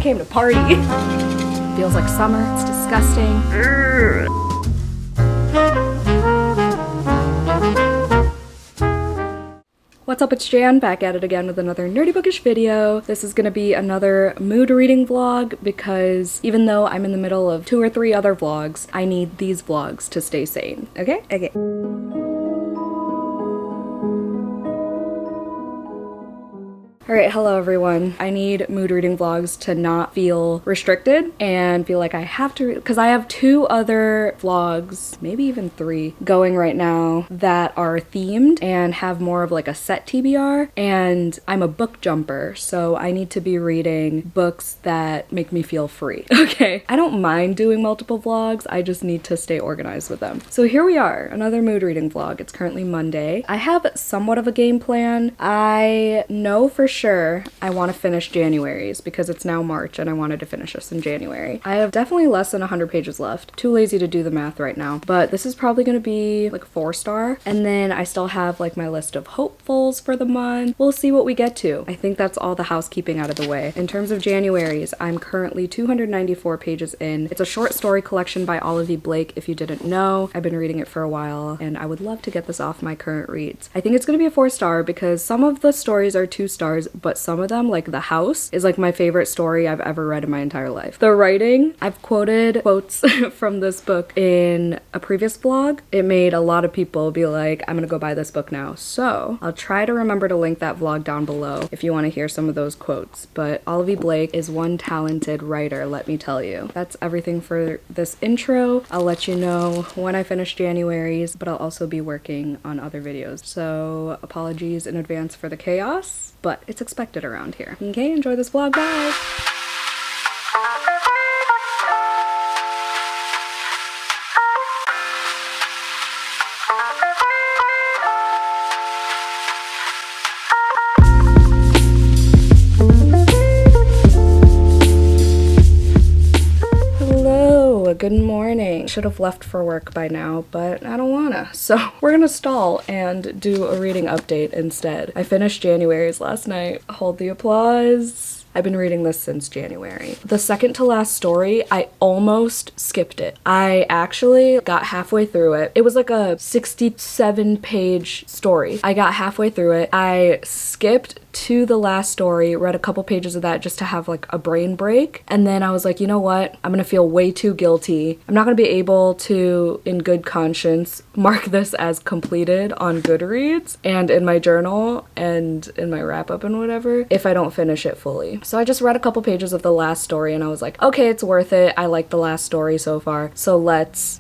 came to party. Feels like summer. It's disgusting. What's up, it's Jan, back at it again with another nerdy bookish video. This is gonna be another mood reading vlog because even though I'm in the middle of 2 or 3 other vlogs, I need these vlogs to stay sane, okay? Okay. Alright, hello everyone. I need mood reading vlogs to not feel restricted and feel like I have to because I have 2 other vlogs, maybe even 3, going right now that are themed and have more of like a set TBR, and I'm a book jumper, so I need to be reading books that make me feel free. Okay, I don't mind doing multiple vlogs, I just need to stay organized with them. So here we are, another mood reading vlog. It's currently Monday. I have somewhat of a game plan. I know for sure I want to finish January's because it's now March and I wanted to finish this in January. I have definitely less than 100 pages left. Too lazy to do the math right now, but this is probably going to be like a 4-star. And then I still have like my list of hopefuls for the month. We'll see what we get to. I think that's all the housekeeping out of the way. In terms of January's, I'm currently 294 pages in. It's a short story collection by Olive Blake, if you didn't know. I've been reading it for a while and I would love to get this off my current reads. I think it's going to be a 4-star because some of the stories are 2 stars, but some of them, like The House, is like my favorite story I've ever read in my entire life. The writing, I've quoted quotes from this book in a previous vlog. It made a lot of people be like, I'm gonna go buy this book now. So I'll try to remember to link that vlog down below if you want to hear some of those quotes. But Olive Blake is one talented writer, let me tell you. That's everything for this intro. I'll let you know when I finish January's, but I'll also be working on other videos. So apologies in advance for the chaos, but it's expected around here. Okay, enjoy this vlog, bye! Good morning. Should have left for work by now, but I don't wanna. So we're gonna stall and do a reading update instead. I finished January's last night. Hold the applause. I've been reading this since January. The second to last story, I almost skipped it. I actually got halfway through it. It was like a 67-page story. I got halfway through it. I skipped to the last story, read a couple pages of that just to have like a brain break. And then I was like, you know what? I'm gonna feel way too guilty. I'm not gonna be able to, in good conscience, mark this as completed on Goodreads and in my journal and in my wrap up and whatever if I don't finish it fully. So I just read a couple pages of the last story and I was like, okay, it's worth it. I like the last story so far. So let's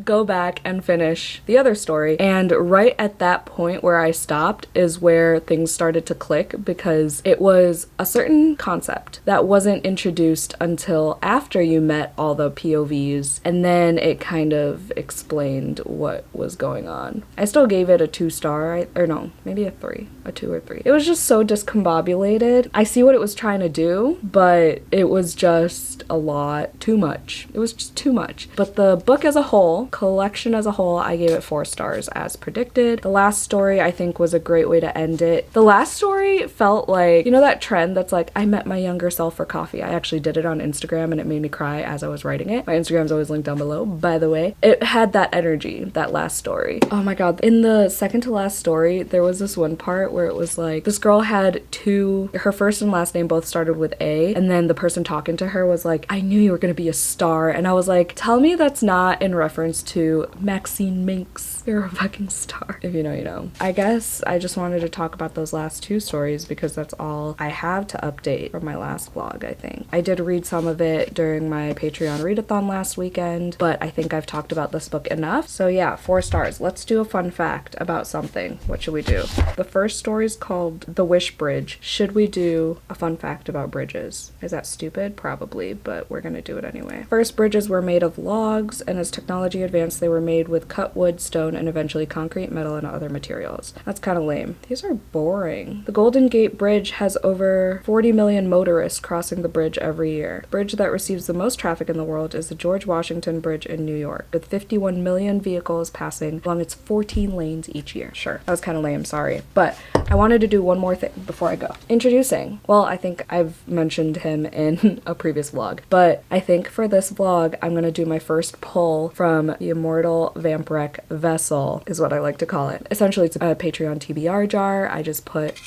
go back and finish the other story. And right at that point where I stopped is where things started to click because it was a certain concept that wasn't introduced until after you met all the POVs, and then it kind of explained what was going on. I still gave it a 2-star, or no, maybe a 3, a 2 or 3. It was just so discombobulated. I see what it was trying to do, but it was just a lot, too much. It was just too much. But the book as a whole, collection as a whole, I gave it 4 stars as predicted. The last story I think was a great way to end it. The last story felt like, you know that trend that's like, I met my younger self for coffee. I actually did it on Instagram and it made me cry as I was writing it. My Instagram's always linked down below, by the way. It had that energy, that last story. Oh my god. In the second to last story, there was this one part where it was like, this girl had her first and last name both started with A, and then the person talking to her was like, I knew you were gonna be a star. And I was like, tell me that's not in reference to Maxine Minks. You're a fucking star. If you know, you know. I guess I just wanted to talk about those last 2 stories because that's all I have to update from my last vlog, I think. I did read some of it during my Patreon readathon last weekend, but I think I've talked about this book enough. So yeah, 4 stars. Let's do a fun fact about something. What should we do? The first story is called The Wish Bridge. Should we do a fun fact about bridges? Is that stupid? Probably, but we're gonna do it anyway. First bridges were made of logs, and as technology advanced, they were made with cut wood, stone, stone, and eventually concrete, metal, and other materials. That's kind of lame. These are boring. The Golden Gate Bridge has over 40 million motorists crossing the bridge every year. The bridge that receives the most traffic in the world is the George Washington Bridge in New York, with 51 million vehicles passing along its 14 lanes each year. Sure, that was kind of lame, sorry. But I wanted to do one more thing before I go. Introducing. Well, I think I've mentioned him in a previous vlog, but I think for this vlog, I'm gonna do my first pull from the Immortal Vamp Wreck Vessel, is what I like to call it. Essentially, it's a Patreon TBR jar. I just put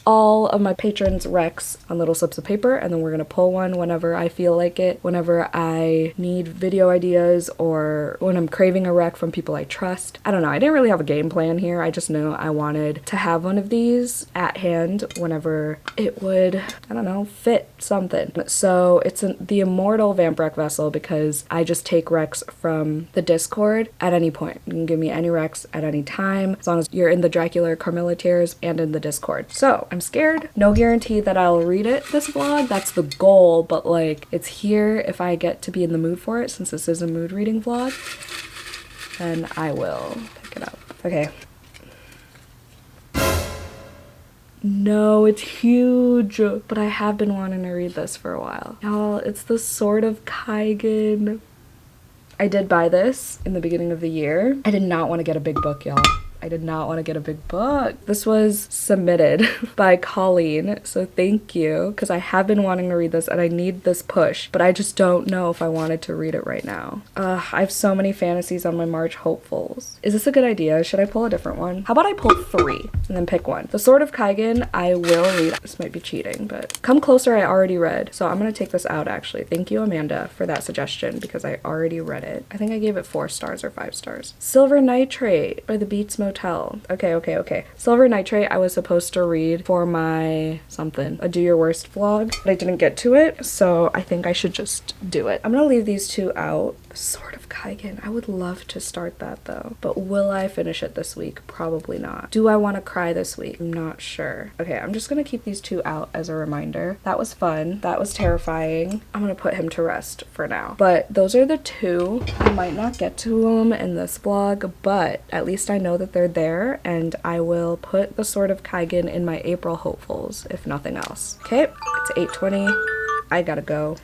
all of my patrons' recs on little slips of paper, and then we're gonna pull one whenever I feel like it, whenever I need video ideas or when I'm craving a rec from people I trust. I don't know, I didn't really have a game plan here. I just knew I wanted to have one of these at hand whenever it would, I don't know, fit something. So it's the Immortal Vamp Wreck Vessel because I just take recs from the Discord at any point. You can give me any recs at any time as long as you're in the Dracula Carmilla tiers and in the Discord. So I'm scared. No guarantee that I'll read it this vlog. That's the goal, but like it's here if I get to be in the mood for it, since this is a mood reading vlog, then I will pick it up. Okay. No, it's huge, but I have been wanting to read this for a while. Y'all, it's the Sword of Kaigen. I did buy this in the beginning of the year. I did not want to get a big book, y'all. I did not want to get a big book. This was submitted by Colleen, so thank you, because I have been wanting to read this and I need this push, but I just don't know if I wanted to read it right now. I have so many fantasies on my March hopefuls. Is this a good idea? Should I pull a different one? How about I pull 3 and then pick one? The Sword of Kaigen, I will read. This might be cheating, but Come Closer I already read, so I'm gonna take this out actually. Thank you, Amanda, for that suggestion, because I already read it. I think I gave it 4 stars or 5 stars. Silver Nitrate by the Beats Motel. Okay. Silver Nitrate I was supposed to read for my a Do Your Worst vlog, but I didn't get to it, so I think I should just do it. I'm gonna leave these 2 out. The Sword of Kaigen. I would love to start that though, but will I finish it this week? Probably not. Do I want to cry this week? I'm not sure. Okay, I'm just gonna keep these 2 out as a reminder. That was fun. That was terrifying. I'm gonna put him to rest for now. But those are the 2. I might not get to them in this vlog, but at least I know that they're there, and I will put the Sword of Kaigen in my April hopefuls, if nothing else. Okay, it's 8:20. I gotta go.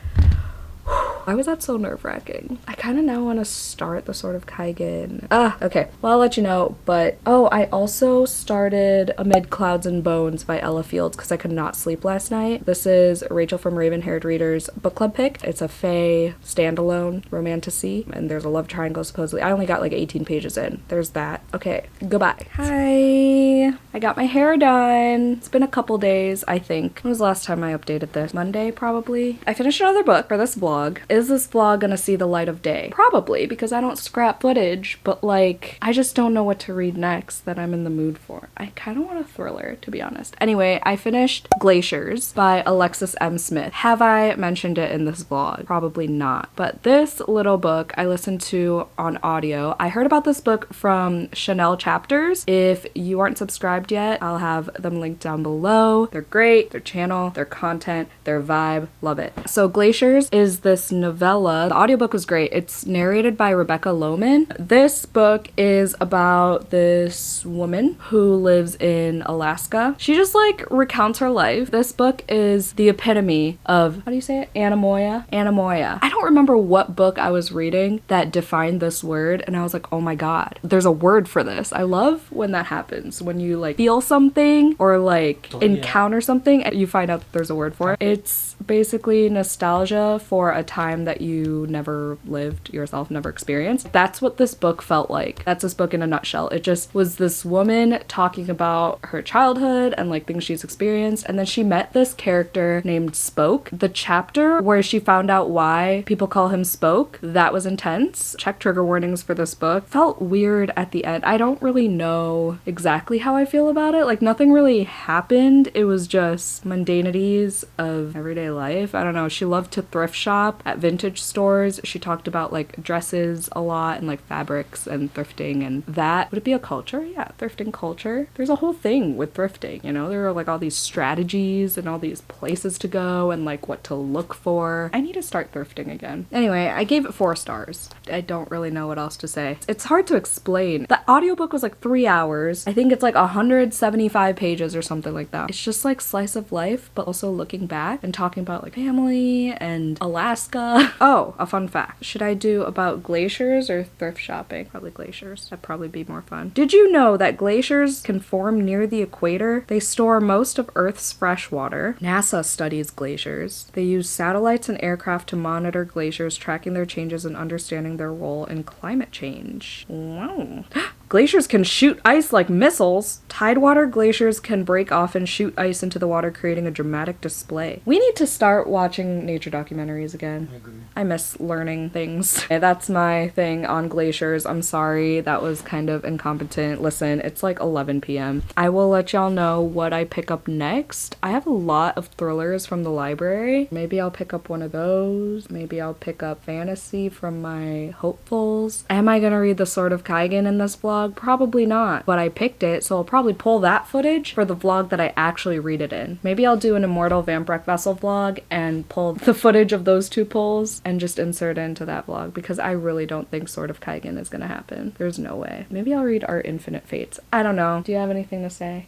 Why was that so nerve-wracking? I kind of now want to start the Sword of Kaigen. Okay. Well, I'll let you know, but oh, I also started Amid Clouds and Bones by Ella Fields because I could not sleep last night. This is Rachel from Raven-Haired Readers book club pick. It's a fae standalone romantasy, and there's a love triangle supposedly. I only got like 18 pages in. There's that. Okay, goodbye. Hi. I got my hair done. It's been a couple days, I think. When was the last time I updated this? Monday, probably. I finished another book for this vlog. Is this vlog gonna see the light of day? Probably, because I don't scrap footage, but like, I just don't know what to read next that I'm in the mood for. I kind of want a thriller, to be honest. Anyway, I finished Glaciers by Alexis M. Smith. Have I mentioned it in this vlog? Probably not. But this little book I listened to on audio. I heard about this book from Chanel Chapters. If you aren't subscribed yet, I'll have them linked down below. They're great. Their channel, their content, their vibe. Love it. So Glaciers is this novella. The audiobook was great. It's narrated by Rebecca Lohman. This book is about this woman who lives in Alaska. She just like recounts her life. This book is the epitome of, how do you say it? Anemoia. Anemoia. I don't remember what book I was reading that defined this word, and I was like, oh my god, there's a word for this. I love when that happens, when you like feel something or like encounter something and you find out that there's a word for it. It's basically nostalgia for a time that you never lived yourself, never experienced. That's what this book felt like. That's this book in a nutshell. It just was this woman talking about her childhood and like things she's experienced, and then she met this character named Spoke. The chapter where she found out why people call him Spoke, that was intense. Check trigger warnings for this book. Felt weird at the end. I don't really know exactly how I feel about it. Like nothing really happened. It was just mundanities of everyday life. I don't know. She loved to thrift shop at vintage stores. She talked about like dresses a lot and like fabrics and thrifting and that. Would it be a culture? Yeah, thrifting culture. There's a whole thing with thrifting, you know? There are like all these strategies and all these places to go and like what to look for. I need to start thrifting again. Anyway, I gave it 4 stars. I don't really know what else to say. It's hard to explain. The audiobook was like 3 hours. I think it's like 175 pages or something like that. It's just like slice of life, but also looking back and talking about like family and Alaska. Oh, a fun fact. Should I do about glaciers or thrift shopping? Probably glaciers. That'd probably be more fun. Did you know that glaciers can form near the equator? They store most of Earth's fresh water. NASA studies glaciers. They use satellites and aircraft to monitor glaciers, tracking their changes and understanding their role in climate change. Wow. Glaciers can shoot ice like missiles. Tidewater glaciers can break off and shoot ice into the water, creating a dramatic display. We need to start watching nature documentaries again. I agree. I miss learning things. Okay, that's my thing on glaciers. I'm sorry, that was kind of incompetent. Listen, it's like 11 p.m. I will let y'all know what I pick up next. I have a lot of thrillers from the library. Maybe I'll pick up one of those. Maybe I'll pick up fantasy from my hopefuls. Am I gonna read The Sword of Kaigen in this vlog? Probably not, but I picked it, so I'll probably pull that footage for the vlog that I actually read it in. Maybe I'll do an Immortal Vampirek Vessel vlog and pull the footage of those 2 pulls and just insert it into that vlog, because I really don't think Sword of Kaigen is gonna happen. There's no way. Maybe I'll read Our Infinite Fates. I don't know. Do you have anything to say?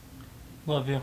Love you.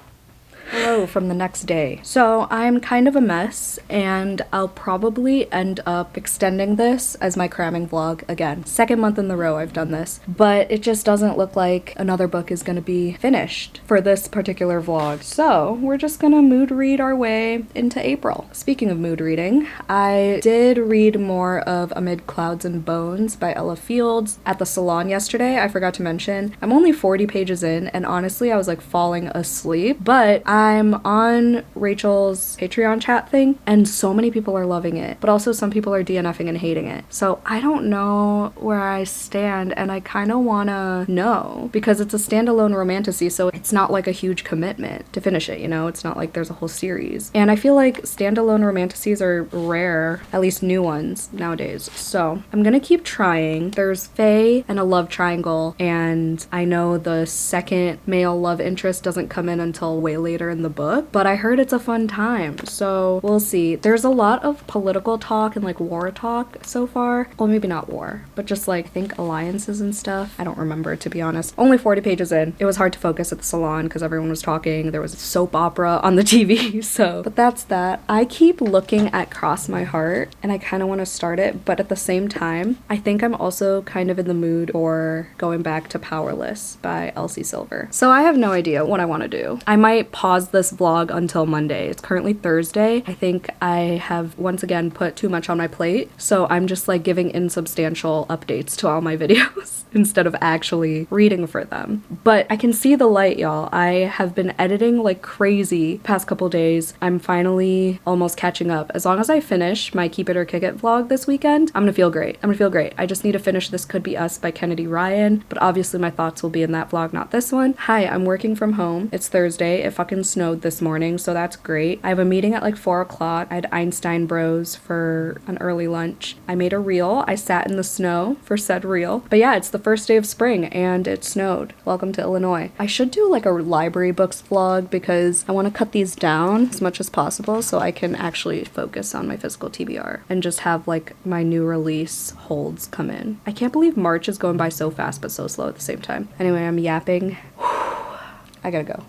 Hello from the next day. So I'm kind of a mess, and I'll probably end up extending this as my cramming vlog again. 2nd month in the row I've done this, but it just doesn't look like another book is gonna be finished for this particular vlog. So we're just gonna mood read our way into April. Speaking of mood reading, I did read more of Amid Clouds and Bones by Ella Fields at the salon yesterday. I forgot to mention, I'm only 40 pages in, and honestly I was like falling asleep, but I'm on Rachel's Patreon chat thing, and so many people are loving it, but also some people are DNFing and hating it. So I don't know where I stand, and I kind of want to know, because it's a standalone romantasy, so it's not like a huge commitment to finish it, you know? It's not like there's a whole series. And I feel like standalone romantasies are rare, at least new ones nowadays. So I'm gonna keep trying. There's Faye and a love triangle, and I know the second male love interest doesn't come in until way later in the book, but I heard it's a fun time, so we'll see. There's a lot of political talk and like war talk so far. Well, maybe not war, but just like think alliances and stuff. I don't remember, to be honest. Only 40 pages in. It was hard to focus at the salon because everyone was talking. There was a soap opera on the TV, so. But that's that. I keep looking at Cross My Heart, and I kind of want to start it, but at the same time, I think I'm also kind of in the mood for going back to Powerless by Elsie Silver. So I have no idea what I want to do. I might pause this vlog until Monday. It's currently Thursday. I think I have once again put too much on my plate, so I'm just like giving insubstantial updates to all my videos instead of actually reading for them. But I can see the light, y'all. I have been editing like crazy past couple days. I'm finally almost catching up. As long as I finish my Keep It or Kick It vlog this weekend, I'm gonna feel great. I'm gonna feel great. I just need to finish This Could Be Us by Kennedy Ryan, but obviously my thoughts will be in that vlog, not this one. Hi, I'm working from home. It's Thursday. It fucking snowed this morning, so that's great. I have a meeting at like 4 o'clock. I had Einstein Bros for an early lunch. I made a reel. I sat in the snow for said reel. But yeah, it's the first day of spring and it snowed. Welcome to Illinois. I should do like a library books vlog because I want to cut these down as much as possible so I can actually focus on my physical TBR and just have like my new release holds come in. I can't believe March is going by so fast but so slow at the same time. Anyway, I'm yapping. I gotta go.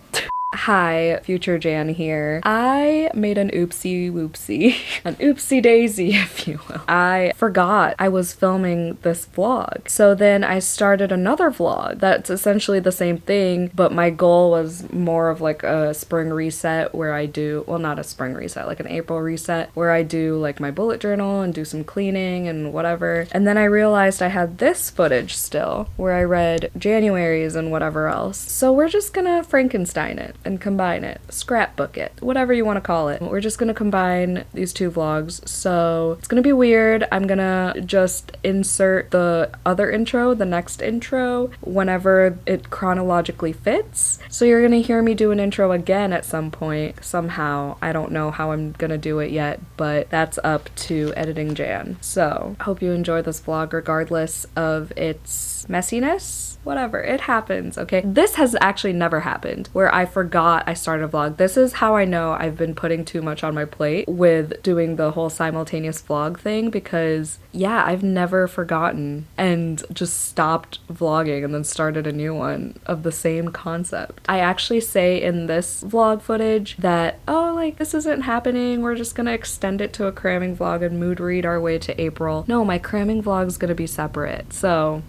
Hi, Future Jan here. I made an oopsie whoopsie, an oopsie daisy, if you will. I forgot I was filming this vlog. So then I started another vlog that's essentially the same thing, but my goal was more of like a spring reset where I do, well, not a spring reset, like an April reset where I do like my bullet journal and do some cleaning and whatever. And then I realized I had this footage still where I read January's and whatever else. So we're just gonna Frankenstein it and and combine it, scrapbook it, whatever you want to call it. We're just gonna combine these two vlogs, so it's gonna be weird. I'm gonna just insert the other intro, the next intro, whenever it chronologically fits. So you're gonna hear me do an intro again at some point, somehow. I don't know how I'm gonna do it yet, but that's up to editing Jan. So I hope you enjoy this vlog regardless of its messiness. Whatever, it happens, okay? This has actually never happened where I forgot I started a vlog. This is how I know I've been putting too much on my plate with doing the whole simultaneous vlog thing, because yeah, I've never forgotten and just stopped vlogging and then started a new one of the same concept. I actually say in this vlog footage that, oh, like, this isn't happening, we're just gonna extend it to a cramming vlog and mood read our way to April. No, my cramming vlog's gonna be separate, so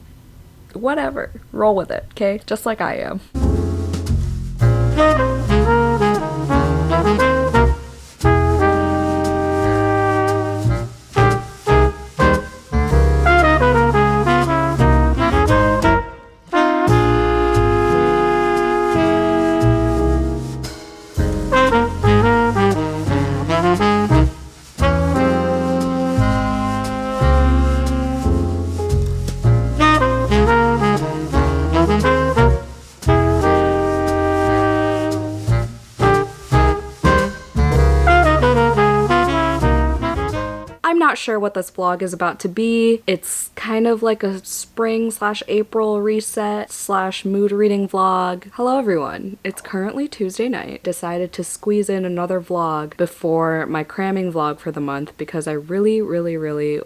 whatever, roll with it, okay? Just like I am. Not sure what this vlog is about to be. It's kind of like a spring/April reset/mood reading vlog. Hello everyone. It's currently Tuesday night. Decided to squeeze in another vlog before my cramming vlog for the month because I really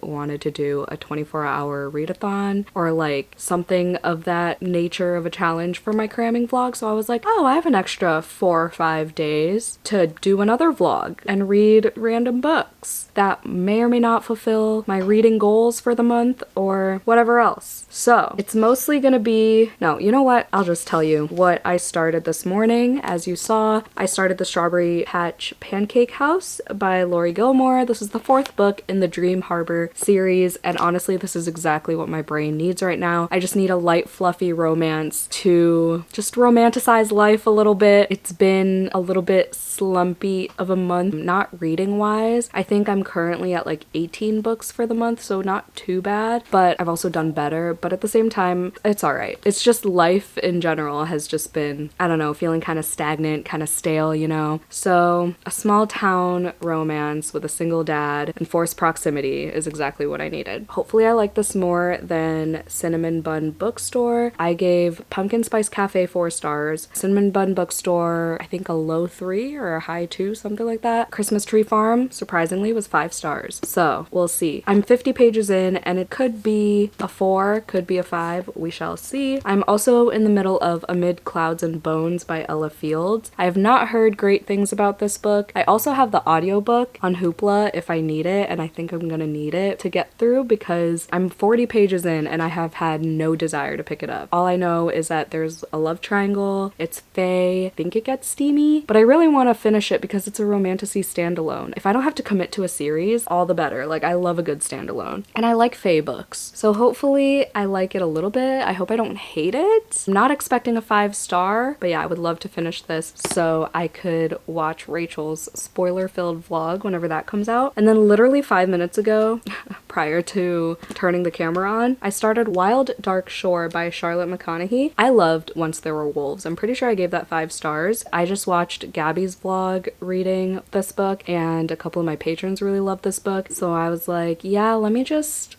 wanted to do a 24-hour readathon or like something of that nature of a challenge for my cramming vlog. So I was like, oh, I have an extra 4 or 5 days to do another vlog and read random books that may or may not fulfill my reading goals for the month or whatever else. So it's mostly gonna be, no, you know what? I'll just tell you what I started this morning. As you saw, I started the Strawberry Patch Pancake House by Lori Gilmore. This is the 4th book in the Dream Harbor series, and honestly, this is exactly what my brain needs right now. I just need a light, fluffy romance to just romanticize life a little bit. It's been a little bit slumpy of a month, not reading wise. I think I'm currently at like 18 books for the month, so not too bad, but I've also done better. But at the same time, it's all right. It's just life in general has just been, I don't know, feeling kind of stagnant, kind of stale, you know? So a small town romance with a single dad and forced proximity is exactly what I needed. Hopefully I like this more than Cinnamon Bun Bookstore. I gave Pumpkin Spice Cafe 4 stars. Cinnamon Bun Bookstore, I think a low 3 or a high 2, something like that. Christmas Tree Farm, surprisingly, was 5 stars. So we'll see. I'm 50 pages in and it could be a 4, could be a 5, we shall see. I'm also in the middle of Amid Clouds and Bones by Ella Fields. I have not heard great things about this book. I also have the audiobook on Hoopla if I need it, and I think I'm gonna need it to get through because I'm 40 pages in and I have had no desire to pick it up. All I know is that there's a love triangle, it's fae, I think it gets steamy, but I really want to finish it because it's a romantasy standalone. If I don't have to commit to a series, all the better. Like, I love a good standalone. And I like fae books. So hopefully I like it a little bit. I hope I don't hate it. I'm not expecting a 5 star, but yeah, I would love to finish this so I could watch Rachel's spoiler-filled vlog whenever that comes out. And then literally 5 minutes ago, prior to turning the camera on, I started Wild Dark Shore by Charlotte McConaughey. I loved Once There Were Wolves. I'm pretty sure I gave that 5 stars. I just watched Gabby's vlog reading this book and a couple of my patrons really loved this book. So I was like, yeah, let me just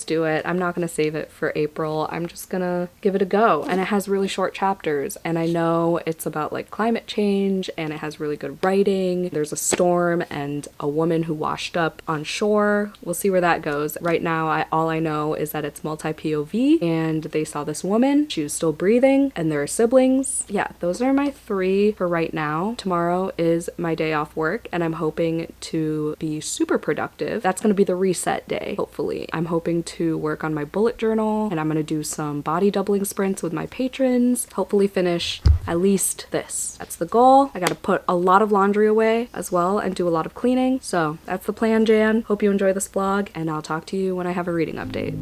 do it. I'm not gonna save it for April. I'm just gonna give it a go. And it has really short chapters, and I know it's about like climate change and it has really good writing. There's a storm and a woman who washed up on shore. We'll see where that goes. Right now, all I know is that it's multi-POV and they saw this woman. She was still breathing and there are siblings. Yeah, those are my 3 for right now. Tomorrow is my day off work and I'm hoping to be super productive. That's gonna be the reset day, hopefully. I'm hoping to work on my bullet journal and I'm gonna do some body doubling sprints with my patrons. Hopefully finish at least this. That's the goal. I gotta put a lot of laundry away as well and do a lot of cleaning. So that's the plan, Jan. Hope you enjoy this vlog and I'll talk to you when I have a reading update.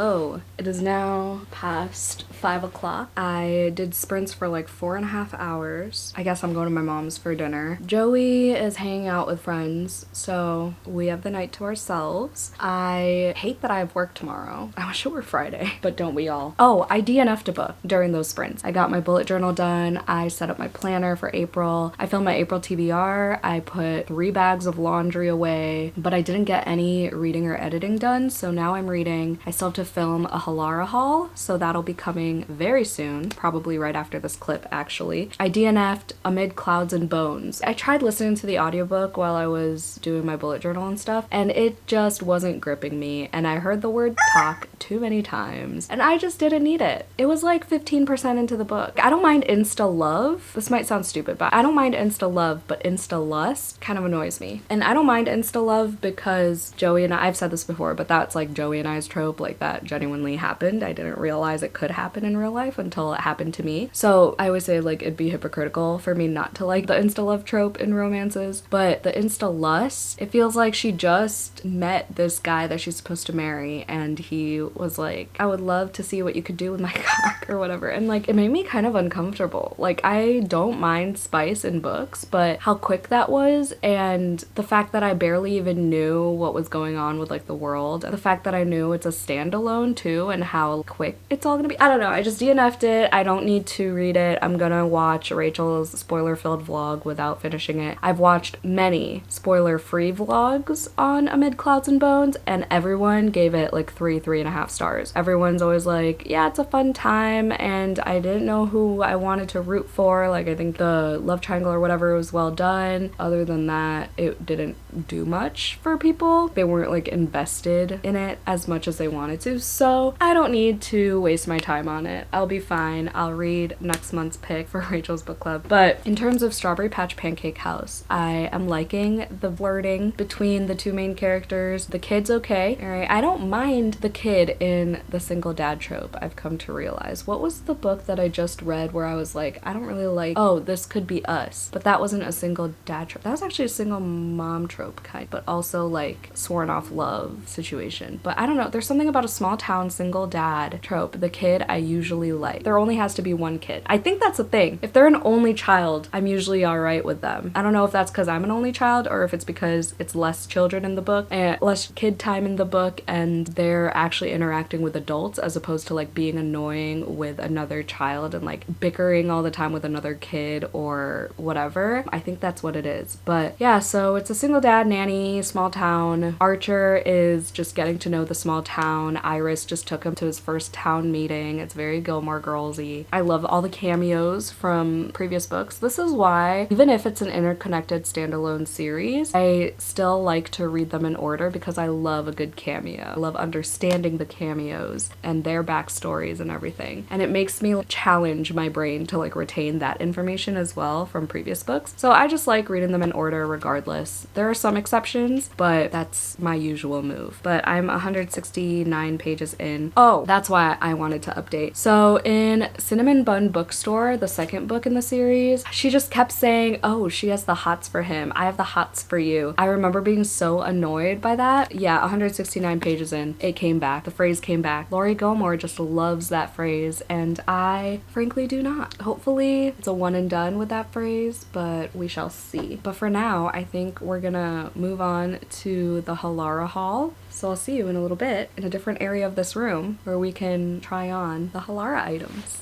Hello. It is now past 5 o'clock. I did sprints for like 4.5 hours. I guess I'm going to my mom's for dinner. Joey is hanging out with friends, so we have the night to ourselves. I hate that I have work tomorrow. I wish it were Friday, but don't we all? Oh, I DNF'd a book during those sprints. I got my bullet journal done. I set up my planner for April. I filmed my April TBR. I put 3 bags of laundry away, but I didn't get any reading or editing done, so now I'm reading. I still have to film a Halara haul, so that'll be coming very soon, probably right after this clip actually. I DNF'd Amid Clouds and Bones. I tried listening to the audiobook while I was doing my bullet journal and stuff, and it just wasn't gripping me, and I heard the word talk too many times, and I just didn't need it. It was like 15% into the book. I don't mind insta love. This might sound stupid, but I don't mind insta love, but insta lust kind of annoys me. And I don't mind insta love because Joey and I've said this before, but that's like Joey and I's trope, like that genuinely happened. I didn't realize it could happen in real life until it happened to me. So I always say like it'd be hypocritical for me not to like the insta love trope in romances, but the insta lust, it feels like she just met this guy that she's supposed to marry and he was like, I would love to see what you could do with my cock or whatever, and like it made me kind of uncomfortable. Like I don't mind spice in books, but how quick that was, and the fact that I barely even knew what was going on with like the world, the fact that I knew it's a standalone too and how quick it's all gonna be. I don't know, I just DNF'd it. I don't need to read it. I'm gonna watch Rachel's spoiler-filled vlog without finishing it. I've watched many spoiler-free vlogs on Amid Clouds and Bones, and everyone gave it like 3.5 stars. Everyone's always like, yeah, it's a fun time, and I didn't know who I wanted to root for. Like I think the love triangle or whatever was well done. Other than that, it didn't do much for people. They weren't like invested in it as much as they wanted to, so I don't need to waste my time on it. I'll be fine. I'll read next month's pick for Rachel's book club. But in terms of Strawberry Patch Pancake House, I am liking the flirting between the two main characters. The kid's okay, alright? I don't mind the kid in the single dad trope, I've come to realize. What was the book that I just read where I was like, I don't really like, oh, This Could Be Us, but that wasn't a single dad trope. That was actually a single mom trope kind, but also like sworn off love situation. But I don't know, there's something about a small town single dad trope. The kid I usually like. There only has to be one kid. I think that's a thing. If they're an only child, I'm usually alright with them. I don't know if that's because I'm an only child or if it's because it's less children in the book and less kid time in the book and they're actually interacting with adults as opposed to like being annoying with another child and like bickering all the time with another kid or whatever. I think that's what it is. But yeah, so it's a single dad nanny, small town. Archer is just getting to know the small town. Iris just took him to his first town meeting. It's very Gilmore Girls-y. I love all the cameos from previous books. This is why, even if it's an interconnected standalone series, I still like to read them in order because I love a good cameo. I love understanding the cameos and their backstories and everything. And it makes me challenge my brain to like retain that information as well from previous books. So I just like reading them in order regardless. There are some exceptions, but that's my usual move. But I'm 169 pages in. Oh, that's why I wanted to update. So in Cinnamon Bun Bookstore, the second book in the series, she just kept saying, oh, she has the hots for him. I have the hots for you. I remember being so annoyed by that. Yeah, 169 pages in, it came back. The phrase came back. Laurie Gilmore just loves that phrase, and I frankly do not. Hopefully it's a one and done with that phrase, but we shall see. But for now, I think we're gonna move on to the Halara haul. So I'll see you in a little bit in a different area of this room where we can try on the Halara items.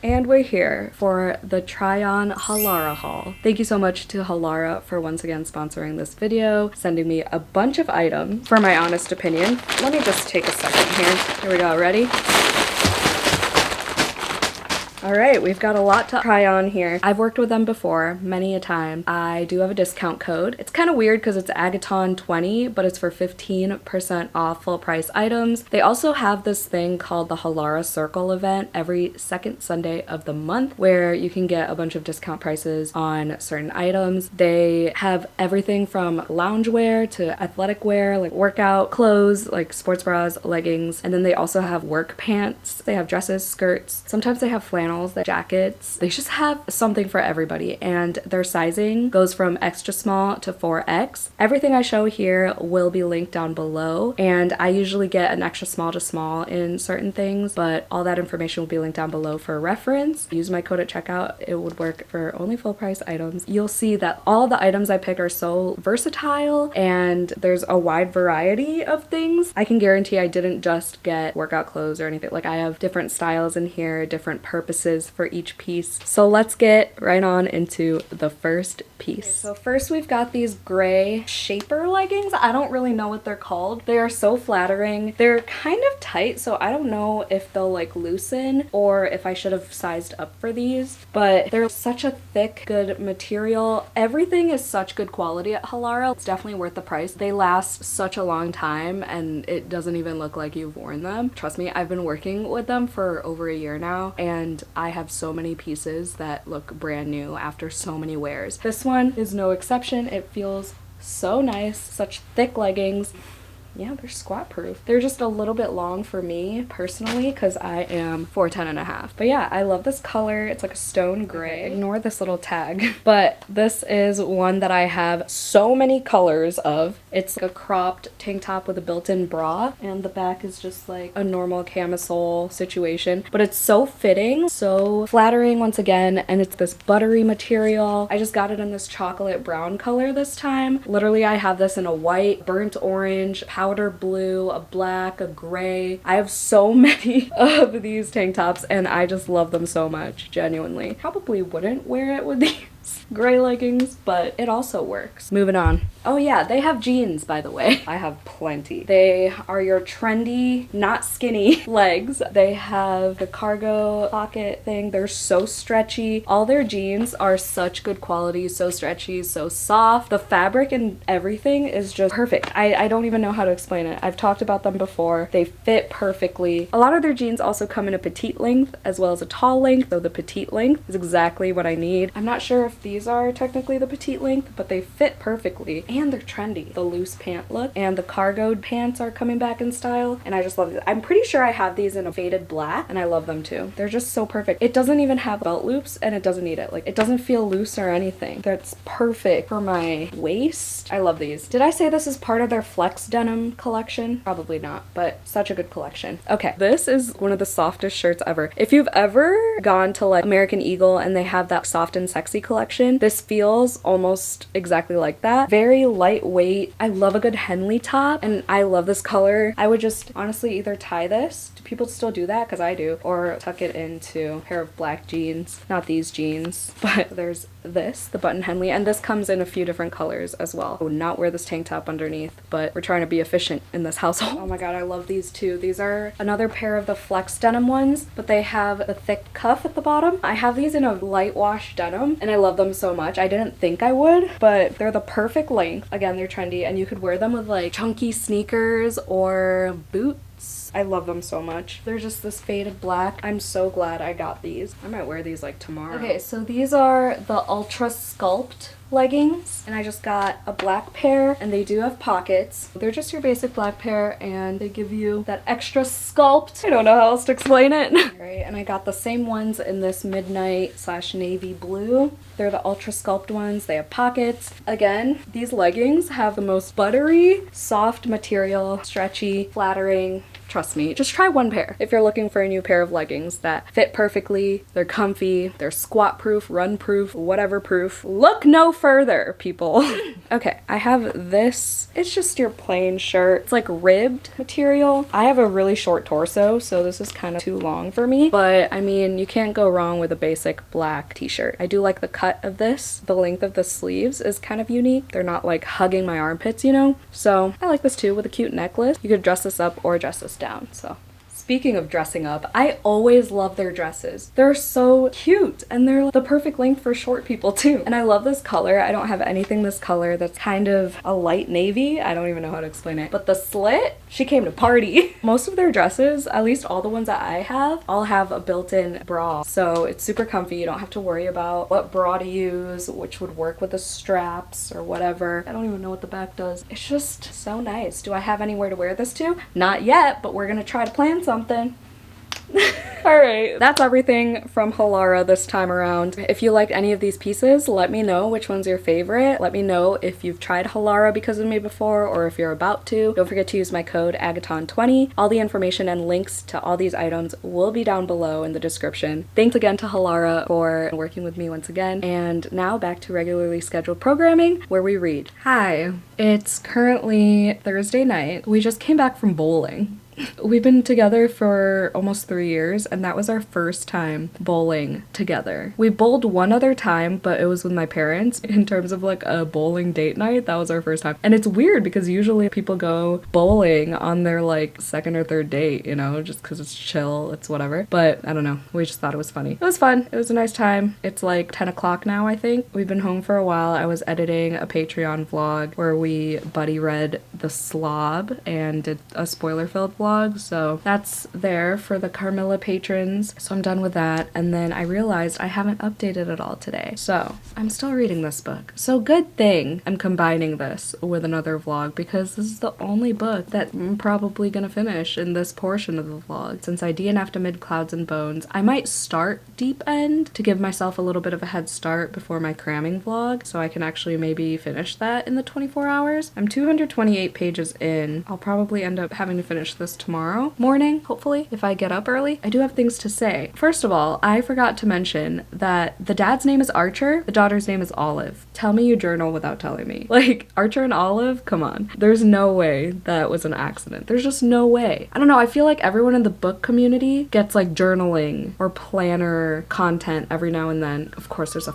And we're here for the try on Halara haul. Thank you so much to Halara for once again sponsoring this video, sending me a bunch of items for my honest opinion. Let me just take a second here. Here we go, ready? Alright, we've got a lot to try on here. I've worked with them before, many a time. I do have a discount code. It's kind of weird because it's agaton20, but it's for 15% off full price items. They also have this thing called the Halara Circle event every second Sunday of the month where you can get a bunch of discount prices on certain items. They have everything from loungewear to athletic wear, like workout clothes, like sports bras, leggings, and then they also have work pants. They have dresses, skirts. Sometimes they have flannel flannels, the jackets. They just have something for everybody, and their sizing goes from extra small to 4X. Everything I show here will be linked down below, and I usually get an extra small to small in certain things, but all that information will be linked down below for reference. Use my code at checkout. It would work for only full price items. You'll see that all the items I pick are so versatile, and there's a wide variety of things. I can guarantee I didn't just get workout clothes or anything. Like, I have different styles in here, different purposes for each piece. So let's get right on into the first piece. Okay, so first we've got these gray shaper leggings. I don't really know what they're called. They are so flattering. They're kind of tight, so I don't know if they'll like loosen or if I should have sized up for these, but they're such a thick, good material. Everything is such good quality at Halara. It's definitely worth the price. They last such a long time, and it doesn't even look like you've worn them. Trust me, I've been working with them for over a year now, and I have so many pieces that look brand new after so many wears. This one is no exception. It feels so nice. Such thick leggings. Yeah, they're squat proof. They're just a little bit long for me personally because I am 4'10.5". But yeah, I love this color. It's like a stone gray. Ignore this little tag. But this is one that I have so many colors of. It's like a cropped tank top with a built-in bra, and the back is just like a normal camisole situation. But it's so fitting, so flattering once again, and it's this buttery material. I just got it in this chocolate brown color this time. Literally, I have this in a white, burnt orange, powder blue, a black, a gray. I have so many of these tank tops, and I just love them so much, genuinely. Probably wouldn't wear it with these gray leggings, but it also works. Moving on. Oh yeah, they have jeans, by the way. I have plenty. They are your trendy, not skinny legs. They have the cargo pocket thing. They're so stretchy. All their jeans are such good quality, so stretchy, so soft. The fabric and everything is just perfect. I don't even know how to explain it. I've talked about them before. They fit perfectly. A lot of their jeans also come in a petite length as well as a tall length, though the petite length is exactly what I need. I'm not sure if these are technically the petite length, but they fit perfectly, and they're trendy. The loose pant look and the cargo pants are coming back in style, and I just love these. I'm pretty sure I have these in a faded black, and I love them too. They're just so perfect. It doesn't even have belt loops, and it doesn't need it. Like, it doesn't feel loose or anything. That's perfect for my waist. I love these. Did I say this is part of their flex denim collection? Probably not, but such a good collection. Okay, this is one of the softest shirts ever. If you've ever gone to like American Eagle and they have that soft and sexy collection, this feels almost exactly like that. Very lightweight. I love a good Henley top, and I love this color. I would just honestly either tie this. Do people still do that? Because I do. Or tuck it into a pair of black jeans. Not these jeans, but there's this, the button Henley, and this comes in a few different colors as well. I would not wear this tank top underneath, but we're trying to be efficient in this household. Oh my god, I love these too. These are another pair of the flex denim ones, but they have a thick cuff at the bottom. I have these in a light wash denim, and I love them so much. I didn't think I would, but they're the perfect length. Again, they're trendy, and you could wear them with like chunky sneakers or boots. I love them so much. They're just this faded black. I'm so glad I got these. I might wear these like tomorrow. Okay, so these are the UltraSculpt leggings, and I just got a black pair, and they do have pockets. They're just your basic black pair, and they give you that extra sculpt. I don't know how else to explain it. Alright, and I got the same ones in this midnight / navy blue. They're the UltraSculpt ones. They have pockets. Again, these leggings have the most buttery, soft material, stretchy, flattering. Trust me, just try one pair if you're looking for a new pair of leggings that fit perfectly, they're comfy, they're squat proof, run proof, whatever proof. Look no further, people. Okay, I have this. It's just your plain shirt. It's like ribbed material. I have a really short torso, so this is kind of too long for me, but I mean, you can't go wrong with a basic black t-shirt. I do like the cut of this. The length of the sleeves is kind of unique. They're not like hugging my armpits, you know? So I like this too, with a cute necklace. You could dress this up or dress this down, so. Speaking of dressing up, I always love their dresses. They're so cute, and they're the perfect length for short people too. And I love this color. I don't have anything this color that's kind of a light navy. I don't even know how to explain it. But the slit, she came to party. Most of their dresses, at least all the ones that I have, all have a built-in bra. So it's super comfy. You don't have to worry about what bra to use, which would work with the straps or whatever. I don't even know what the back does. It's just so nice. Do I have anywhere to wear this to? Not yet, but we're gonna try to plan something. Alright, that's everything from Halara this time around. If you liked any of these pieces, let me know which one's your favorite. Let me know if you've tried Halara because of me before or if you're about to. Don't forget to use my code agaton20. All the information and links to all these items will be down below in the description. Thanks again to Halara for working with me once again. And now back to regularly scheduled programming where we read. Hi, it's currently Thursday night. We just came back from bowling. We've been together for almost 3 years, and that was our first time bowling together. We bowled one other time, but it was with my parents. In terms of like a bowling date night, that was our first time. And it's weird because usually people go bowling on their like second or third date, you know, just because it's chill, it's whatever. But I don't know, we just thought it was funny. It was fun. It was a nice time. It's like 10 o'clock now, I think. We've been home for a while. I was editing a Patreon vlog where we buddy read The Slob and did a spoiler-filled vlog. So that's there for the Carmilla patrons. So I'm done with that. And then I realized I haven't updated it all today. So I'm still reading this book. So good thing I'm combining this with another vlog because this is the only book that I'm probably gonna finish in this portion of the vlog. Since I DNF'd amid clouds and bones, I might start Deep End to give myself a little bit of a head start before my cramming vlog so I can actually maybe finish that in the 24 hours. I'm 228 pages in. I'll probably end up having to finish this tomorrow morning, hopefully, if I get up early. I do have things to say. First of all, I forgot to mention that the dad's name is Archer, the daughter's name is Olive. Tell me you journal without telling me. Like, Archer and Olive? Come on. There's no way that was an accident. There's just no way. I don't know, I feel like everyone in the book community gets like journaling or planner content every now and then. Of course, there's a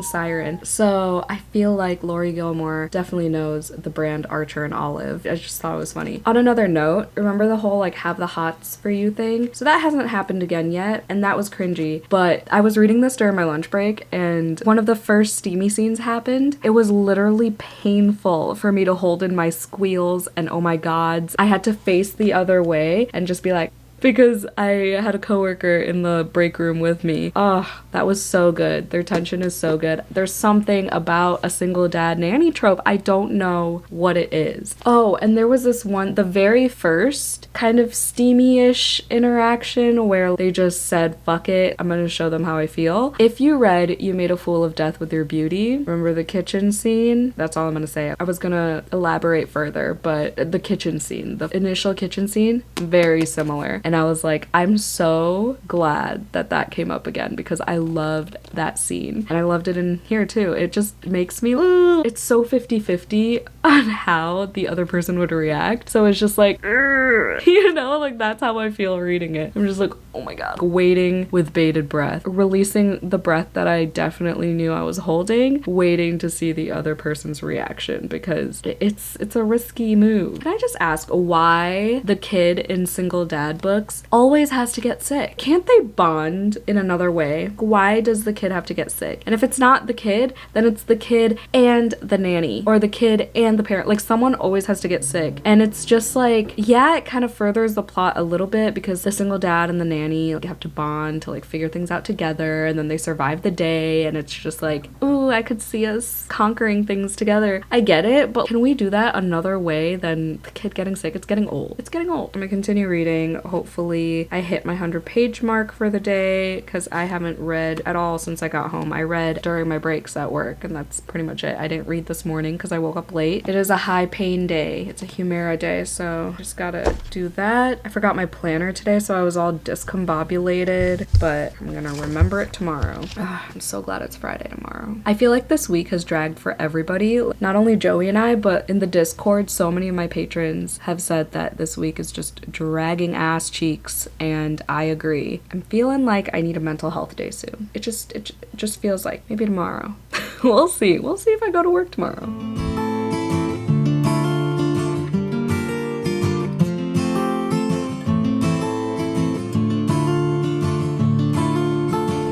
siren. So I feel like Lori Gilmore definitely knows the brand Archer and Olive. I just thought it was funny. On another note, remember the whole like have the hots for you thing? So that hasn't happened again yet, and that was cringy. But I was reading this during my lunch break, and one of the first steamy scenes happened. It was literally painful for me to hold in my squeals and oh my gods. I had to face the other way and just be like, because I had a coworker in the break room with me. Oh, that was so good. Their tension is so good. There's something about a single dad nanny trope. I don't know what it is. Oh, and there was this one, the very first kind of steamy-ish interaction where they just said, fuck it, I'm gonna show them how I feel. If you read You Made a Fool of Death with Your Beauty, remember the kitchen scene? That's all I'm gonna say. I was gonna elaborate further, but the kitchen scene, the initial kitchen scene, very similar. And I was like, I'm so glad that that came up again because I loved that scene. And I loved it in here too. It just makes me, it's so 50-50 on how the other person would react. So it's just like, you know, like that's how I feel reading it. I'm just like, oh my god. Waiting with bated breath. Releasing the breath that I definitely knew I was holding. Waiting to see the other person's reaction because it's a risky move. Can I just ask why the kid in single dad books always has to get sick? Can't they bond in another way? Why does the kid have to get sick? And if it's not the kid, then it's the kid and the nanny or the kid and the parent. Like someone always has to get sick. And it's just like, yeah, it kind of furthers the plot a little bit because the single dad and the nanny like, have to bond to like figure things out together and then they survive the day and it's just like, ooh, I could see us conquering things together. I get it, but can we do that another way than the kid getting sick? It's getting old. It's getting old. I'm gonna continue reading. Hopefully I hit my 100-page mark for the day because I haven't read at all since I got home. I read during my breaks at work and that's pretty much it. I didn't read this morning because I woke up late. It is a high pain day. It's a Humira day, so just gotta do that. I forgot my planner today, so I was all discombobulated, but I'm gonna remember it tomorrow. I'm so glad it's Friday tomorrow. I feel like this week has dragged for everybody, not only Joey and I, but in the Discord, so many of my patrons have said that this week is just dragging ass cheeks, and I agree. I'm feeling like I need a mental health day soon. It just feels like maybe tomorrow. We'll see if I go to work tomorrow.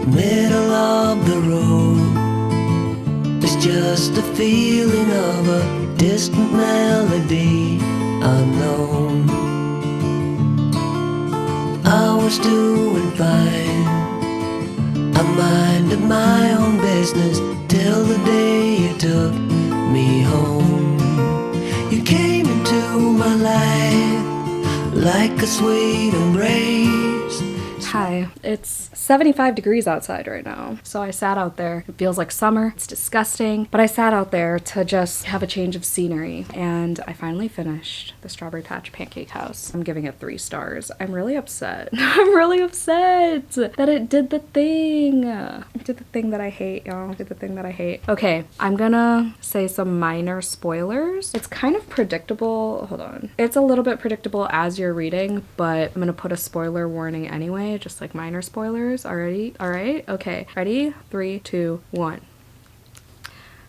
Middle of the road, there's just a feeling of a distant melody unknown. I was doing fine, I minded my own business till the day you took me home. You came into my life like a sweet embrace, Hi, it's 75 degrees outside right now. So I sat out there. It feels like summer. It's disgusting. But I sat out there to just have a change of scenery. And I finally finished the Strawberry Patch Pancake House. I'm giving it 3 stars. I'm really upset. I'm really upset that it did the thing. It did the thing that I hate, y'all. It did the thing that I hate. Okay, I'm gonna say some minor spoilers. It's kind of predictable. Hold on. It's a little bit predictable as you're reading, but I'm gonna put a spoiler warning anyway, just like minor spoilers already. All right, okay, ready? 3, 2, 1.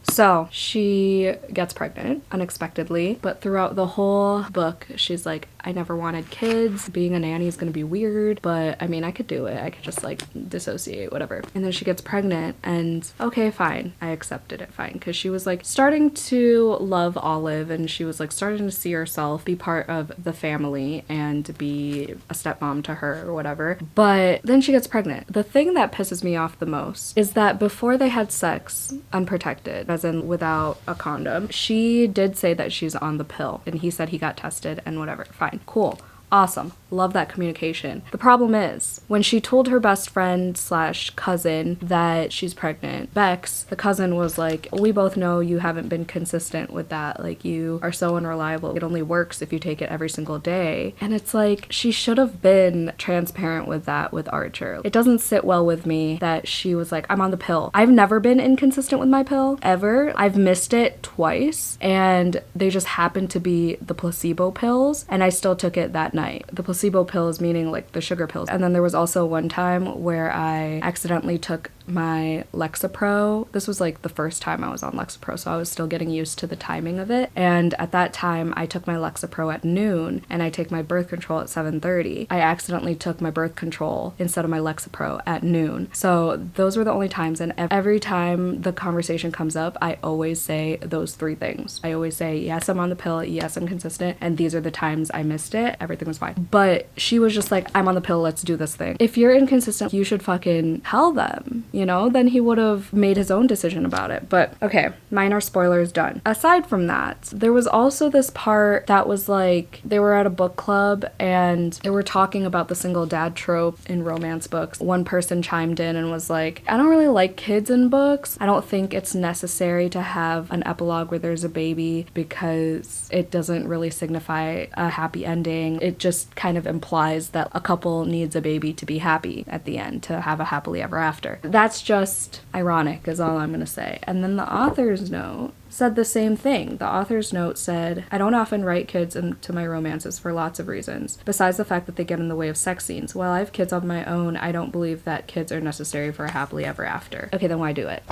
So she gets pregnant unexpectedly, but throughout the whole book, she's like, I never wanted kids. Being a nanny is gonna be weird, but I mean, I could do it. I could just like dissociate, whatever. And then she gets pregnant and okay, fine. I accepted it, fine. Cause she was like starting to love Olive and she was like starting to see herself be part of the family and be a stepmom to her or whatever. But then she gets pregnant. The thing that pisses me off the most is that before they had sex, unprotected, as in without a condom, she did say that she's on the pill and he said he got tested and whatever. Fine, cool, awesome. Love that communication. The problem is when she told her best friend slash cousin that she's pregnant, Bex, the cousin, was like, we both know you haven't been consistent with that. Like, you are so unreliable. It only works if you take it every single day. And it's like, she should have been transparent with that with Archer. It doesn't sit well with me that she was like, I'm on the pill. I've never been inconsistent with my pill, ever. I've missed it twice, and they just happened to be the placebo pills, and I still took it that night. The placebo pills meaning like the sugar pills. And then there was also one time where I accidentally took my Lexapro. This was like the first time I was on Lexapro, so I was still getting used to the timing of it. And at that time, I took my Lexapro at noon and I take my birth control at 7:30. I accidentally took my birth control instead of my Lexapro at noon. So those were the only times, and every time the conversation comes up, I always say those 3 things. I always say, yes, I'm on the pill, yes, I'm consistent, and these are the times I missed it. Everything was fine. But she was just like, I'm on the pill, let's do this thing. If you're inconsistent, you should fucking tell them. You know, then he would have made his own decision about it. But okay, minor spoilers done. Aside from that, there was also this part that was like, they were at a book club and they were talking about the single dad trope in romance books. One person chimed in and was like, I don't really like kids in books. I don't think it's necessary to have an epilogue where there's a baby because it doesn't really signify a happy ending. It just kind of implies that a couple needs a baby to be happy at the end, to have a happily ever after. That's just ironic is all I'm gonna say. And then the author's note said the same thing. The author's note said, I don't often write kids into my romances for lots of reasons, besides the fact that they get in the way of sex scenes. While I have kids of my own, I don't believe that kids are necessary for a happily ever after. Okay, then why do it?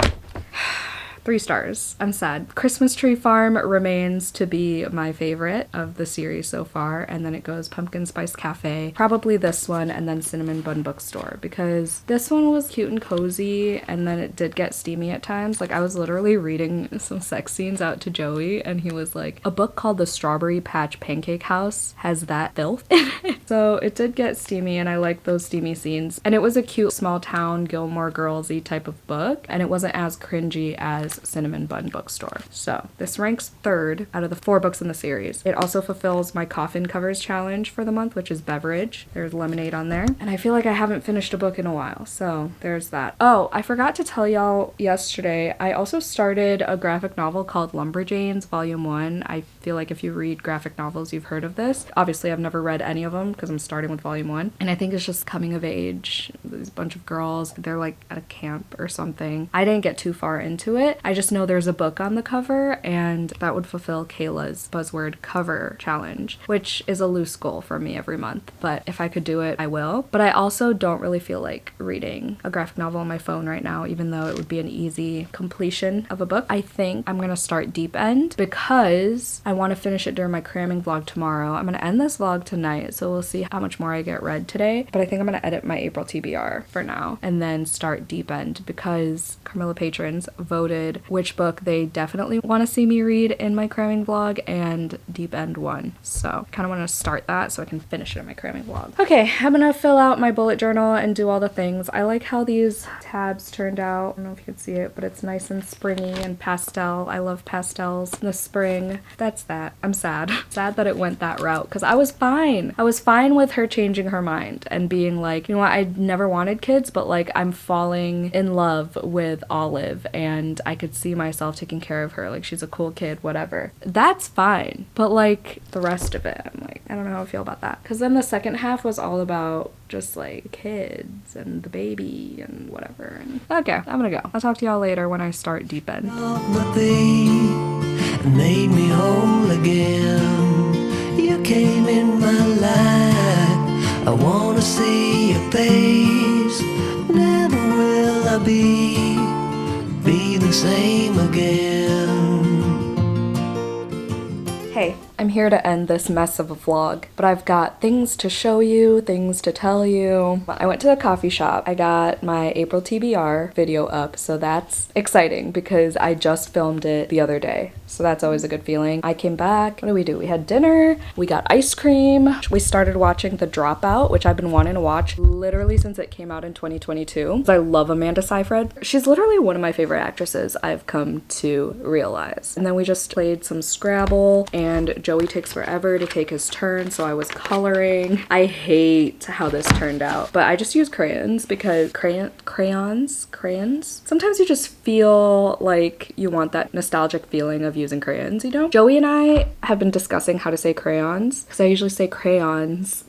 3 stars. I'm sad. Christmas Tree Farm remains to be my favorite of the series so far, and then it goes Pumpkin Spice Cafe, probably this one, and then Cinnamon Bun Bookstore, because this one was cute and cozy, and then it did get steamy at times. Like, I was literally reading some sex scenes out to Joey, and he was like, a book called The Strawberry Patch Pancake House has that filth in it. So it did get steamy, and I liked those steamy scenes. And it was a cute small town Gilmore Girls-y type of book, and it wasn't as cringy as Cinnamon Bun Bookstore. So this ranks 3rd out of the 4 books in the series. It also fulfills my coffin covers challenge for the month, which is beverage. There's lemonade on there. And I feel like I haven't finished a book in a while, so there's that. Oh, I forgot to tell y'all yesterday, I also started a graphic novel called Lumberjanes Volume 1. I feel like if you read graphic novels, you've heard of this. Obviously, I've never read any of them because I'm starting with Volume 1. And I think it's just coming of age. There's a bunch of girls. They're like at a camp or something. I didn't get too far into it. I just know there's a book on the cover, and that would fulfill Kayla's buzzword cover challenge, which is a loose goal for me every month. But if I could do it, I will. But I also don't really feel like reading a graphic novel on my phone right now, even though it would be an easy completion of a book. I think I'm gonna start Deep End because I want to finish it during my cramming vlog tomorrow. I'm gonna end this vlog tonight, so we'll see how much more I get read today. But I think I'm gonna edit my April TBR for now and then start Deep End because Carmilla patrons voted which book they definitely want to see me read in my cramming vlog, and Deep End won. So kind of want to start that so I can finish it in my cramming vlog. Okay, I'm gonna fill out my bullet journal and do all the things. I like how these tabs turned out. I don't know if you can see it, but it's nice and springy and pastel. I love pastels in the spring. That's that. I'm sad. Sad that it went that route because I was fine. I was fine with her changing her mind and being like, you know what, I never wanted kids, but like I'm falling in love with Olive and I could see myself taking care of her. Like she's a cool kid, whatever. That's fine. But like the rest of it, I'm like, I don't know how I feel about that. Because then the second half was all about just like kids and the baby and whatever. And okay, I'm gonna go. I'll talk to y'all later when I start deep end. And made me whole again. You came in my life. I wanna see your face. Never will I be the same again. Hey, I'm here to end this mess of a vlog, but I've got things to show you, things to tell you. I went to the coffee shop. I got my April TBR video up, so that's exciting because I just filmed it the other day. So that's always a good feeling. I came back. What did? We had dinner. We got ice cream. We started watching The Dropout, which I've been wanting to watch literally since it came out in 2022. I love Amanda Seyfried. She's literally one of my favorite actresses, I've come to realize. And then we just played some Scrabble, and Joey takes forever to take his turn, so I was coloring. I hate how this turned out, but I just use crayons because crayons. Sometimes you just feel like you want that nostalgic feeling of using crayons, you know? Joey and I have been discussing how to say crayons because I usually say crayons.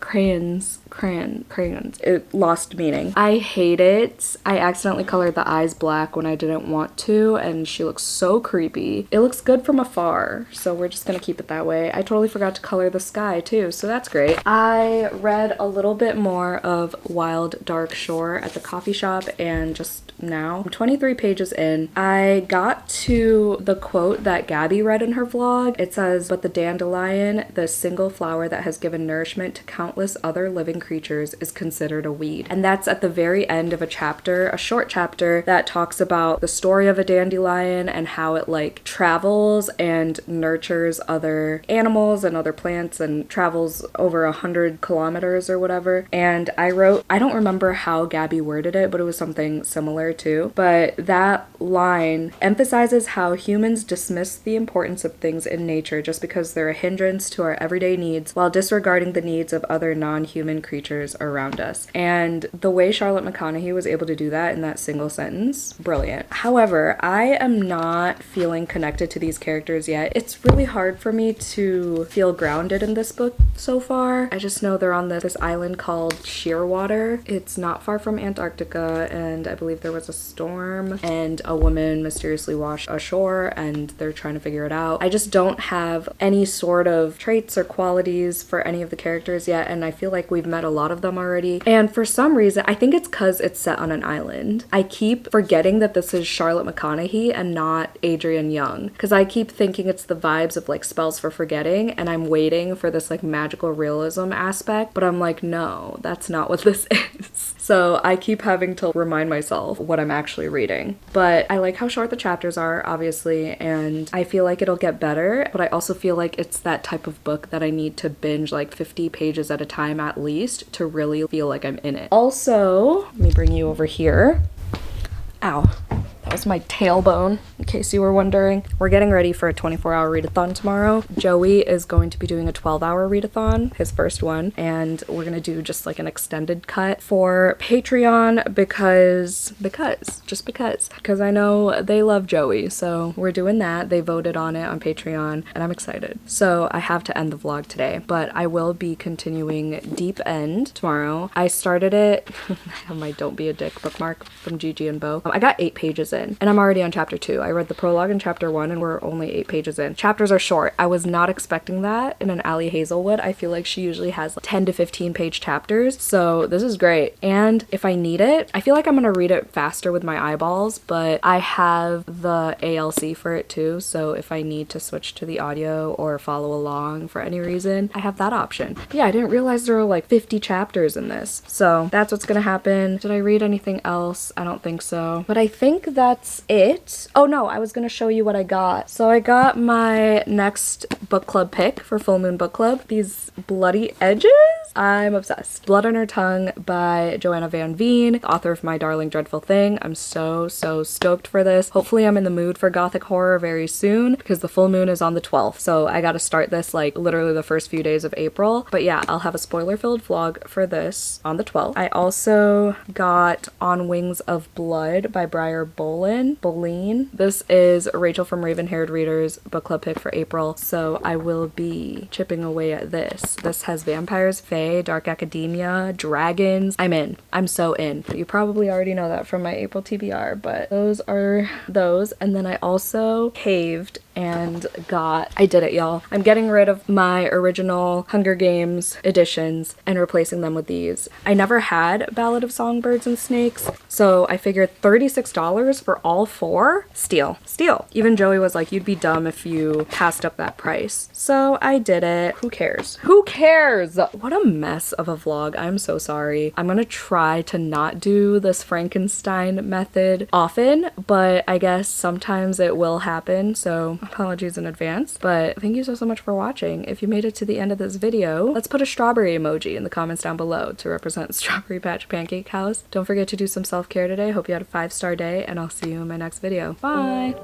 It lost meaning. I hate it. I accidentally colored the eyes black when I didn't want to, and she looks so creepy. It looks good from afar, so we're just gonna keep it that way. I totally forgot to color the sky too, so that's great. I read a little bit more of Wild Dark Shore at the coffee shop, and just now, I'm 23 pages in, I got to the quote that Gabby read in her vlog. It says, "But the dandelion, the single flower that has given nourishment to countless other living creatures, is considered a weed." And that's at the very end of a chapter, a short chapter that talks about the story of a dandelion and how it like travels and nurtures other animals and other plants and travels over 100 kilometers or whatever. And I don't remember how Gabby worded it, but it was something similar too. But that line emphasizes how humans dismiss the importance of things in nature just because they're a hindrance to our everyday needs while disregarding the needs of other non-human creatures around us. And the way Charlotte McConaughey was able to do that in that single sentence, brilliant. However, I am not feeling connected to these characters yet. It's really hard for me to feel grounded in this book so far. I just know they're on this island called Shearwater. It's not far from Antarctica, and I believe there was a storm and a woman mysteriously washed ashore and they're trying to figure it out. I just don't have any sort of traits or qualities for any of the characters yet, and I feel like we've met a lot of them already. And for some reason, I think it's because it's set on an island. I keep forgetting that this is Charlotte McConaughey and not Adrienne Young, because I keep thinking it's the vibes of like Spells for Forgetting, and I'm waiting for this like magical realism aspect, but I'm like, no, that's not what this is. So I keep having to remind myself what I'm actually reading. But I like how short the chapters are, obviously, and I feel like it'll get better, but I also feel like it's that type of book that I need to binge like 50 pages at a time at least to really feel like I'm in it. Also, let me bring you over here. Ow. That was my tailbone, in case you were wondering. We're getting ready for a 24-hour readathon tomorrow. Joey is going to be doing a 12-hour readathon, his first one, and we're gonna do just like an extended cut for Patreon because I know they love Joey, so we're doing that. They voted on it on Patreon, and I'm excited. So I have to end the vlog today, but I will be continuing Deep End tomorrow. I started it, I have my Don't Be a Dick bookmark from Gigi and Bo. I got 8 pages in, and I'm already on chapter 2. I read the prologue in chapter 1 and we're only 8 pages in. Chapters are short. I was not expecting that in an Ali Hazelwood. I feel like she usually has like 10 to 15 page chapters, so this is great. And if I need it, I feel like I'm gonna read it faster with my eyeballs, but I have the ALC for it too, so if I need to switch to the audio or follow along for any reason, I have that option. But yeah, I didn't realize there were like 50 chapters in this, so that's what's gonna happen. Did I read anything else? I don't think so, but I think that's it. Oh no, I was gonna show you what I got. So I got my next book club pick for Full Moon Book Club. These bloody edges? I'm obsessed. Blood on Her Tongue by Joanna Van Veen, author of My Darling Dreadful Thing. I'm so stoked for this. Hopefully I'm in the mood for gothic horror very soon because the full moon is on the 12th. So I gotta start this like literally the first few days of April. But yeah, I'll have a spoiler-filled vlog for this on the 12th. I also got On Wings of Blood by Briar Boleen. This is Rachel from Raven Haired Readers book club pick for April. So I will be chipping away at this. This has vampires, fae, dark academia, dragons. I'm in. I'm so in. You probably already know that from my April TBR, but those are those. And then I also caved and I did it, y'all. I'm getting rid of my original Hunger Games editions and replacing them with these. I never had Ballad of Songbirds and Snakes, so I figured $36 for all four? Steal. Even Joey was like, you'd be dumb if you passed up that price. So I did it. Who cares? Who cares? What a mess of a vlog. I'm so sorry. I'm gonna try to not do this Frankenstein method often, but I guess sometimes it will happen, so apologies in advance. But thank you so much for watching. If you made it to the end of this video, let's put a strawberry emoji in the comments down below to represent Strawberry Patch Pancake House. Don't forget to do some self-care today. Hope you had a 5-star day, and I'll see you in my next video. Bye!